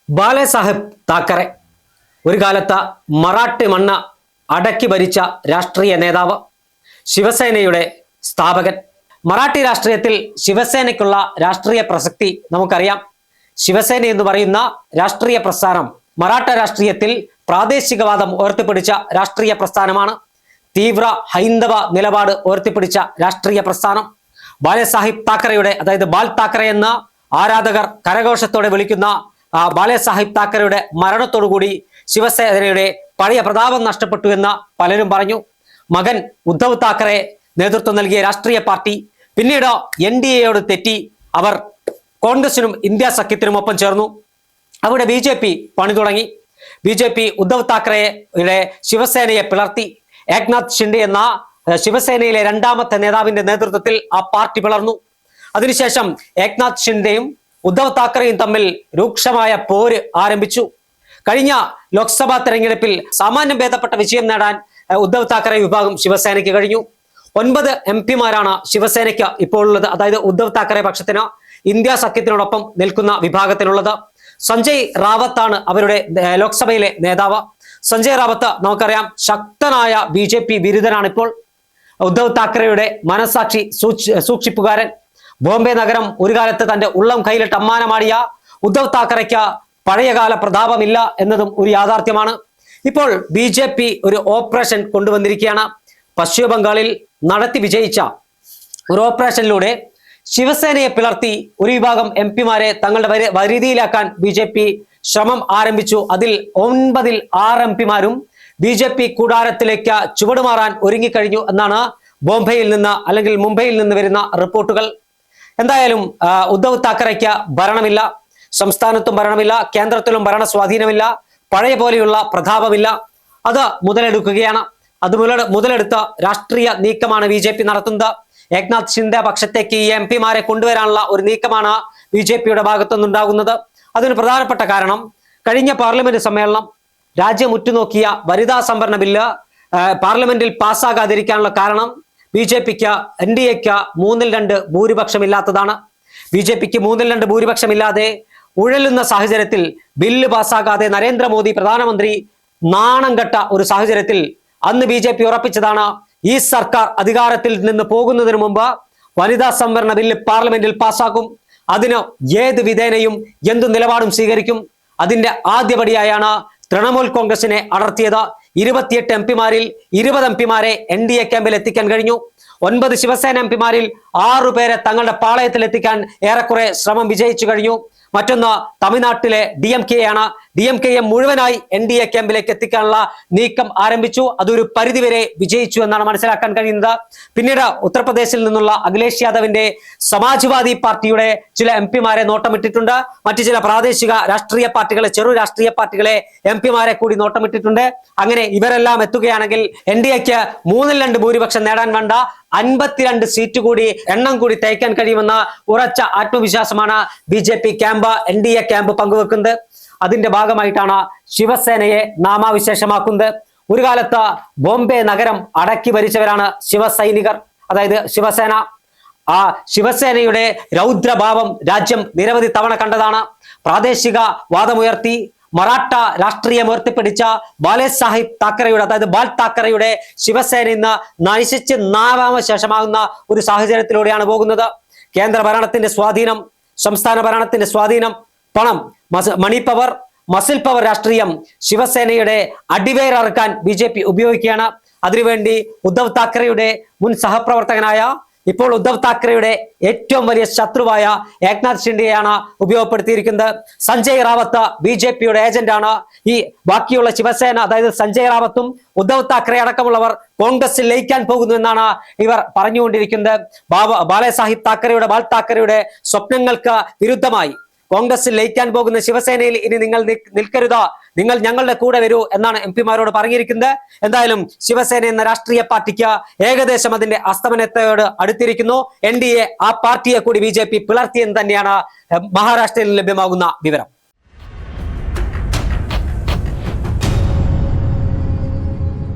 ബാലസാഹേബ് താക്കറെ ഒരു കാലത്ത് മറാഠി മണ്ണ് അടക്കി ഭരിച്ച രാഷ്ട്രീയ നേതാവ്, ശിവസേനയുടെ സ്ഥാപകൻ. മറാഠി രാഷ്ട്രീയത്തിൽ ശിവസേനയ്ക്കുള്ള രാഷ്ട്രീയ പ്രസക്തി നമുക്കറിയാം. ശിവസേന എന്ന് പറയുന്ന രാഷ്ട്രീയ പ്രസ്ഥാനം മറാഠ രാഷ്ട്രീയത്തിൽ പ്രാദേശികവാദം ഉയർത്തിപ്പിടിച്ച രാഷ്ട്രീയ പ്രസ്ഥാനമാണ്. തീവ്ര ഹൈന്ദവ നിലപാട് ഉയർത്തിപ്പിടിച്ച രാഷ്ട്രീയ പ്രസ്ഥാനം. ബാലസാഹേബ് താക്കറെയുടെ, അതായത് ബാൽ താക്കറെ എന്ന ആരാധകർ കരഘോഷത്തോടെ വിളിക്കുന്ന ബാലസാഹേബ് താക്കറെയുടെ മരണത്തോടുകൂടി ശിവസേനയുടെ പഴയ പ്രതാപം നഷ്ടപ്പെട്ടു എന്ന് പലരും പറഞ്ഞു. മകൻ ഉദ്ധവ് താക്കറെ നേതൃത്വം നൽകിയ രാഷ്ട്രീയ പാർട്ടി പിന്നീട് NDAയോട് തെറ്റി അവർ കോൺഗ്രസിനും ഇന്ത്യ സഖ്യത്തിനുമൊപ്പം ചേർന്നു. അവിടെ BJP പണി തുടങ്ങി. BJP ഉദ്ധവ് താക്കറെയുടെ ശിവസേനയെ പിളർത്തി. ഏക്നാഥ് ഷിൻഡെ എന്ന ശിവസേനയിലെ രണ്ടാമത്തെ നേതാവിന്റെ നേതൃത്വത്തിൽ ആ പാർട്ടി പിളർന്നു. അതിനുശേഷം ഏക്നാഥ് ഷിൻഡെയും ഉദ്ധവ് താക്കറെയും തമ്മിൽ രൂക്ഷമായ പോര് ആരംഭിച്ചു. കഴിഞ്ഞ ലോക്സഭാ തെരഞ്ഞെടുപ്പിൽ സാമാന്യം ഭേദപ്പെട്ട വിജയം നേടാൻ ഉദ്ധവ് താക്കറെ വിഭാഗം ശിവസേനയ്ക്ക് കഴിഞ്ഞു. 9 MP-മാരാണ് ശിവസേനയ്ക്ക് ഇപ്പോൾ ഉള്ളത്. അതായത് ഉദ്ധവ് താക്കറെ പക്ഷത്തിന് ഇന്ത്യ സഖ്യത്തിനോടൊപ്പം നിൽക്കുന്ന വിഭാഗത്തിനുള്ളത്. സഞ്ജയ് റാവത്താണ് അവരുടെ ലോക്സഭയിലെ നേതാവ്. സഞ്ജയ് റാവത്ത് നമുക്കറിയാം ശക്തനായ BJP വിരുദ്ധനാണ്. ഇപ്പോൾ ഉദ്ധവ് താക്കറെയുടെ മനസാക്ഷി സൂക്ഷിപ്പുകാരൻ. ബോംബെ നഗരം ഒരു കാലത്ത് തന്റെ ഉള്ളം കയ്യിലിട്ട് അമ്മാനമാടിയ ഉദ്ധവ് താക്കറയ്ക്ക് പഴയകാല പ്രതാപമില്ല എന്നതും ഒരു യാഥാർത്ഥ്യമാണ്. ഇപ്പോൾ BJP ഒരു ഓപ്പറേഷൻ കൊണ്ടുവന്നിരിക്കുകയാണ്. പശ്ചിമ ബംഗാളിൽ നടത്തി വിജയിച്ച ഒരു ഓപ്പറേഷനിലൂടെ ശിവസേനയെ പിളർത്തി ഒരു വിഭാഗം MP-മാരെ തങ്ങളുടെ വരുതിയിലാക്കാൻ BJP ശ്രമം ആരംഭിച്ചു. അതിൽ 9-ൽ 6 MP-മാരും BJP കൂടാരത്തിലേക്ക് ചുവടുമാറാൻ ഒരുങ്ങിക്കഴിഞ്ഞു എന്നാണ് ബോംബെയിൽ നിന്ന് അല്ലെങ്കിൽ മുംബൈയിൽ നിന്ന് വരുന്ന റിപ്പോർട്ടുകൾ. എന്തായാലും ഉദ്ധവ് താക്കറയ്ക്ക് ഭരണമില്ല, സംസ്ഥാനത്തും ഭരണമില്ല, കേന്ദ്രത്തിലും ഭരണ സ്വാധീനമില്ല, പഴയ പോലെയുള്ള പ്രതാപമില്ല. അത് മുതലെടുക്കുകയാണ്. അത് മുതലെടുത്ത രാഷ്ട്രീയ നീക്കമാണ് BJP നടത്തുന്നത്. ഏക്നാഥ് ഷിൻഡെ പക്ഷത്തേക്ക് ഈ MP-മാരെ കൊണ്ടുവരാനുള്ള ഒരു നീക്കമാണ് BJPയുടെ ഭാഗത്തുനിന്നുണ്ടാകുന്നത്. അതിന് പ്രധാനപ്പെട്ട കാരണം കഴിഞ്ഞ പാർലമെന്റ് സമ്മേളനം രാജ്യം ഉറ്റുനോക്കിയ വനിതാ സംവരണ ബില്ല് പാർലമെന്റിൽ പാസ്സാകാതിരിക്കാനുള്ള കാരണം BJPക്ക് NDAക്ക് 3-2 ഭൂരിപക്ഷമില്ലാത്തതാണ്. BJPക്ക് 3-2 ഭൂരിപക്ഷമില്ലാതെ ഉഴലുന്ന സാഹചര്യത്തിൽ, ബില്ല് പാസ്സാകാതെ നരേന്ദ്രമോദി പ്രധാനമന്ത്രി നാണം കെട്ട ഒരു സാഹചര്യത്തിൽ അന്ന് BJP ഉറപ്പിച്ചതാണ് ഈ സർക്കാർ അധികാരത്തിൽ നിന്ന് പോകുന്നതിന് മുമ്പ് വനിതാ സംവരണ ബില്ല് പാർലമെന്റിൽ പാസ്സാക്കും. അതിന് ഏത് വിധേനയും എന്തു നിലപാടും സ്വീകരിക്കും. അതിന്റെ ആദ്യപടിയായാണ് തൃണമൂൽ കോൺഗ്രസിനെ അടർത്തിയത്. 28 MP-മാരിൽ 20 MP-മാരെ NDA ക്യാമ്പിൽ എത്തിക്കാൻ കഴിഞ്ഞു. 9 ശിവസേന MP-മാരിൽ 6 പേരെ തങ്ങളുടെ പാളയത്തിൽ എത്തിക്കാൻ ഏറെക്കുറെ ശ്രമം വിജയിച്ചു കഴിഞ്ഞു. മറ്റൊന്ന് തമിഴ്നാട്ടിലെ DMK-യാണ്. DMK-യെ മുഴുവനായി NDA ക്യാമ്പിലേക്ക് എത്തിക്കാനുള്ള നീക്കം ആരംഭിച്ചു. അതൊരു പരിധിവരെ വിജയിച്ചു എന്നാണ് മനസ്സിലാക്കാൻ കഴിയുന്നത്. പിന്നീട് ഉത്തർപ്രദേശിൽ നിന്നുള്ള അഖിലേഷ് യാദവിന്റെ സമാജ്വാദി പാർട്ടിയുടെ ചില MP-മാരെ നോട്ടമിട്ടിട്ടുണ്ട്. മറ്റു ചില പ്രാദേശിക രാഷ്ട്രീയ പാർട്ടികളെ, ചെറു രാഷ്ട്രീയ പാർട്ടികളെ MP-മാരെ കൂടി നോട്ടമിട്ടിട്ടുണ്ട്. അങ്ങനെ ഇവരെല്ലാം എത്തുകയാണെങ്കിൽ NDAക്ക് 3-2 ഭൂരിപക്ഷം നേടാൻ വേണ്ട 52 സീറ്റ് കൂടി എണ്ണം കൂടി തയ്ക്കാൻ കഴിയുമെന്ന ഉറച്ച ആത്മവിശ്വാസമാണ് BJP ക്യാമ്പ്, NDA ക്യാമ്പ് പങ്കുവെക്കുന്നത്. അതിന്റെ ഭാഗമായിട്ടാണ് ശിവസേനയെ നാമാവിശേഷമാക്കുന്നത്. ഒരു കാലത്ത് ബോംബെ നഗരം അടക്കി ഭരിച്ചവരാണ് ശിവസൈനികർ, അതായത് ശിവസേന. ആ ശിവസേനയുടെ രൗദ്രഭാവം രാജ്യം നിരവധി തവണ കണ്ടതാണ്. പ്രാദേശിക വാദമുയർത്തി മറാഠ രാഷ്ട്രീയം ഉയർത്തിപ്പിടിച്ച ബാലസാഹേബ് താക്കറെയുടെ, അതായത് ബാൽ താക്കറെയുടെ ശിവസേന ഇന്ന് നശിച്ച് നാമാവശേഷമാകുന്ന ഒരു സാഹചര്യത്തിലൂടെയാണ് പോകുന്നത്. കേന്ദ്ര ഭരണത്തിന്റെ സ്വാധീനം, സംസ്ഥാന ഭരണത്തിന്റെ സ്വാധീനം, പണം, മണി പവർ, മസിൽ പവർ രാഷ്ട്രീയം ശിവസേനയുടെ അടിവേരറുക്കാൻ BJP ഉപയോഗിക്കുകയാണ്. അതിനുവേണ്ടി ഉദ്ധവ് താക്കറെയുടെ മുൻ സഹപ്രവർത്തകനായ, ഇപ്പോൾ ഉദ്ധവ് താക്കറെയുടെ ഏറ്റവും വലിയ ശത്രുവായ ഏക്നാഥ് ഷിൻഡെയാണ് ഉപയോഗപ്പെടുത്തിയിരിക്കുന്നത്. സഞ്ജയ് റാവത്ത് BJPയുടെ ഏജന്റാണ്. ഈ ബാക്കിയുള്ള ശിവസേന, അതായത് സഞ്ജയ് റാവത്തും ഉദ്ധവ് താക്കറെ അടക്കമുള്ളവർ കോൺഗ്രസിൽ ലയിക്കാൻ പോകുന്നു എന്നാണ് ഇവർ പറഞ്ഞുകൊണ്ടിരിക്കുന്നത്. ബാലസാഹേബ് താക്കറെയുടെ, ബാൽ താക്കറെയുടെ സ്വപ്നങ്ങൾക്ക് വിരുദ്ധമായി കോൺഗ്രസിൽ ലയിക്കാൻ പോകുന്ന ശിവസേനയിൽ ഇനി നിങ്ങൾ നിൽക്കരുത്, നിങ്ങൾ ഞങ്ങളുടെ കൂടെ വരൂ എന്നാണ് MP-മാരോട് പറഞ്ഞിരിക്കുന്നത്. എന്തായാലും ശിവസേന എന്ന രാഷ്ട്രീയ പാർട്ടിക്ക് ഏകദേശം അതിന്റെ അസ്തമനത്തോട് അടുത്തിരിക്കുന്നു. NDA ആ പാർട്ടിയെ കൂടി BJP പിളർത്തിയെന്ന് തന്നെയാണ് മഹാരാഷ്ട്രയിൽ ലഭ്യമാകുന്ന വിവരം.